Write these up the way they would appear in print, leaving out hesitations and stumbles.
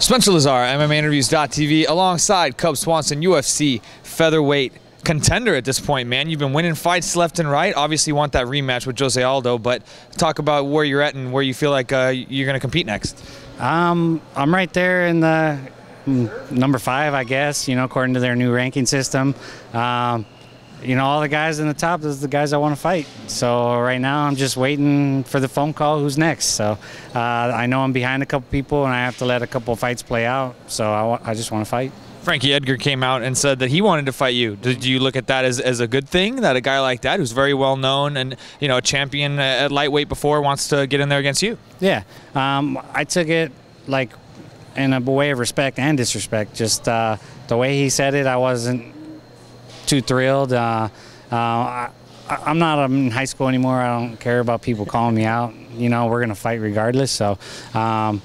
Spencer Lazar, MMAinterviews.tv, alongside Cub Swanson, UFC featherweight contender at this point, man. You've been winning fights left and right. Obviously, you want that rematch with Jose Aldo, but talk about where you're at and where you feel like you're going to compete next. I'm right there in the number 5, I guess, according to their new ranking system. All the guys in the top, those are the guys I want to fight. So right now I'm just waiting for the phone call who's next. So I know I'm behind a couple people and I have to let a couple fights play out. So I just want to fight. Frankie Edgar came out and said that he wanted to fight you. Did you look at that as a good thing, that a guy like that who's very well known and a champion at lightweight before wants to get in there against you? Yeah, I took it like in a way of respect and disrespect. Just the way he said it, I wasn't too thrilled. I'm not in high school anymore. I don't care about people calling me out. We're gonna fight regardless. So my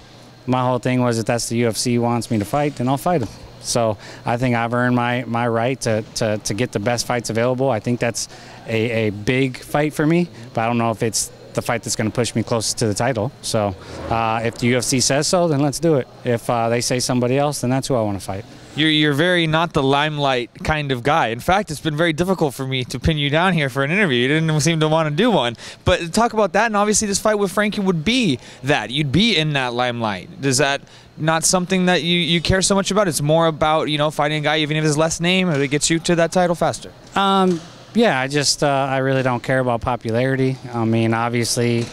whole thing was, if that's the UFC wants me to fight, then I'll fight him. So I think I've earned my right to get the best fights available. I think that's a big fight for me, but I don't know if it's the fight that's going to push me closest to the title. So if the UFC says so, then let's do it. If they say somebody else, then that's who I want to fight. You're very not the limelight kind of guy. In fact, it's been very difficult for me to pin you down here for an interview. You didn't seem to want to do one. But talk about that, and obviously this fight with Frankie would be that. You'd be in that limelight. Is that not something that you care so much about? It's more about, fighting a guy, even if his less name, it gets you to that title faster. Yeah, I really don't care about popularity. I mean, obviously,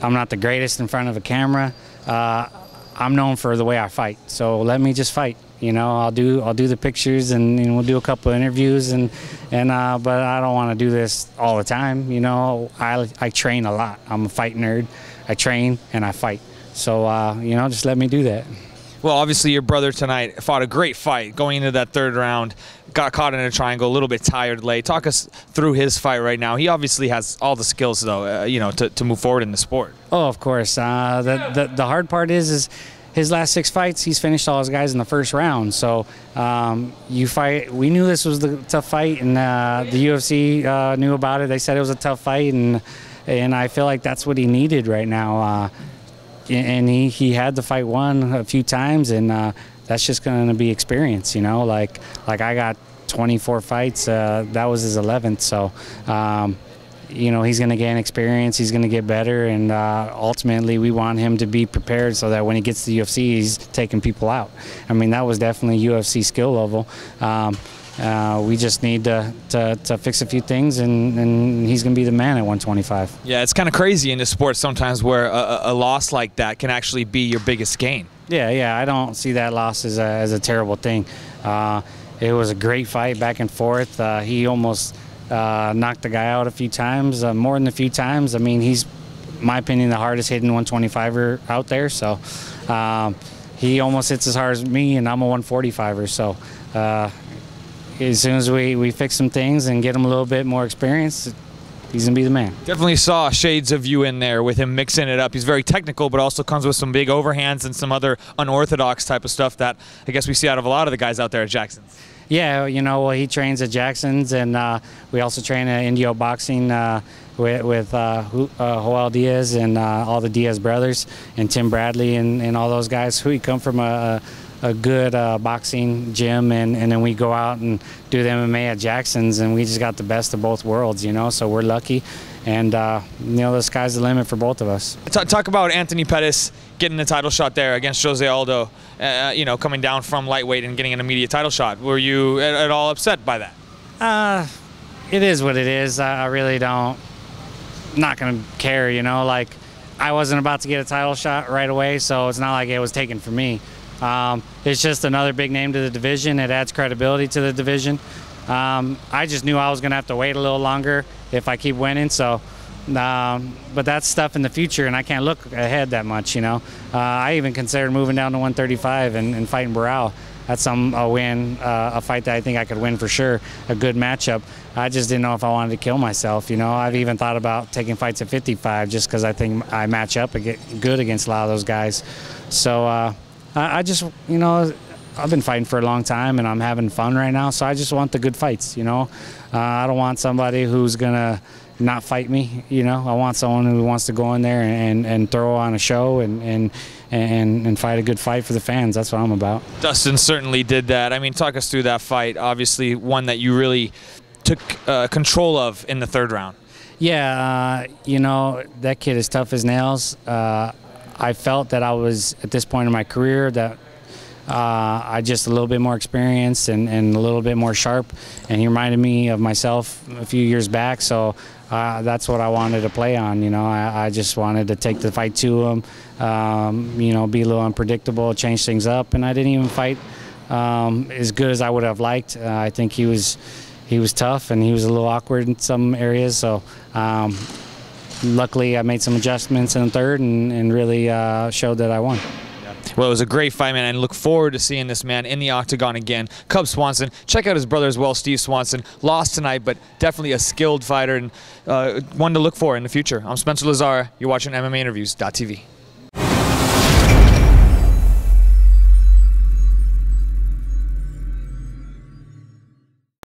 I'm not the greatest in front of a camera. I'm known for the way I fight, so let me just fight. I'll do the pictures and we'll do a couple of interviews but I don't want to do this all the time. I train a lot. I'm a fight nerd. I train and I fight. So just let me do that. Well, obviously your brother tonight fought a great fight going into that 3rd round. Got caught in a triangle, a little bit tired late. Talk us through his fight right now. He obviously has all the skills though, to move forward in the sport. Oh, of course. The hard part is his last 6 fights, he's finished all his guys in the 1st round. So we knew this was the tough fight, and the UFC knew about it. They said it was a tough fight, and I feel like that's what he needed right now. And he had the fight won a few times, and that's just going to be experience. Like I got 24 fights. That was his 11th. So. He's going to gain experience, he's going to get better, and ultimately we want him to be prepared so that when he gets to the UFC, he's taking people out. I mean, that was definitely UFC skill level. We just need to fix a few things, and he's going to be the man at 125. Yeah, it's kind of crazy in this sport sometimes where a loss like that can actually be your biggest gain. Yeah, I don't see that loss as a terrible thing. It was a great fight back and forth. He almost knocked the guy out a few times, more than a few times. I mean, he's, in my opinion, the hardest hitting 125er out there. So he almost hits as hard as me, and I'm a 145er. So as soon as we fix some things and get him a little bit more experience, he's going to be the man. Definitely saw shades of you in there with him mixing it up. He's very technical, but also comes with some big overhands and some other unorthodox type of stuff that I guess we see out of a lot of the guys out there at Jackson's. Yeah, well, he trains at Jackson's, and we also train at Indio Boxing with Joel Diaz and all the Diaz brothers and Tim Bradley and all those guys. We come from a good boxing gym, and then we go out and do the MMA at Jackson's, and we just got the best of both worlds, so we're lucky. And, the sky's the limit for both of us. Talk about Anthony Pettis getting the title shot there against Jose Aldo, coming down from lightweight and getting an immediate title shot. Were you at all upset by that? It is what it is. I really don't, not going to care, Like, I wasn't about to get a title shot right away, so it's not like it was taken from me. It's just another big name to the division. It adds credibility to the division. I just knew I was going to have to wait a little longer if I keep winning. So, but that's stuff in the future, and I can't look ahead that much. I even considered moving down to 135 and fighting Barao. That's a win, a fight that I think I could win for sure. A good matchup. I just didn't know if I wanted to kill myself. I've even thought about taking fights at 55 just because I think I match up good against a lot of those guys. So I just, I've been fighting for a long time, and I'm having fun right now, so I just want the good fights, I don't want somebody who's going to not fight me. You know, I want someone who wants to go in there and throw on a show and fight a good fight for the fans. That's what I'm about. Dustin certainly did that. I mean, talk us through that fight. Obviously, one that you really took control of in the third round. Yeah, you know, that kid is tough as nails. I felt that I was, at this point in my career, that I just a little bit more experienced and a little bit more sharp, and he reminded me of myself a few years back, so that's what I wanted to play on. You know, I just wanted to take the fight to him, you know, be a little unpredictable, change things up, and I didn't even fight as good as I would have liked. I think he was tough, and he was a little awkward in some areas, so luckily I made some adjustments in the third and really showed that I won. Well, it was a great fight, man, and look forward to seeing this man in the octagon again. Cub Swanson, check out his brother as well, Steve Swanson. Lost tonight, but definitely a skilled fighter and one to look for in the future. I'm Spencer Lazara. You're watching MMAinterviews.tv.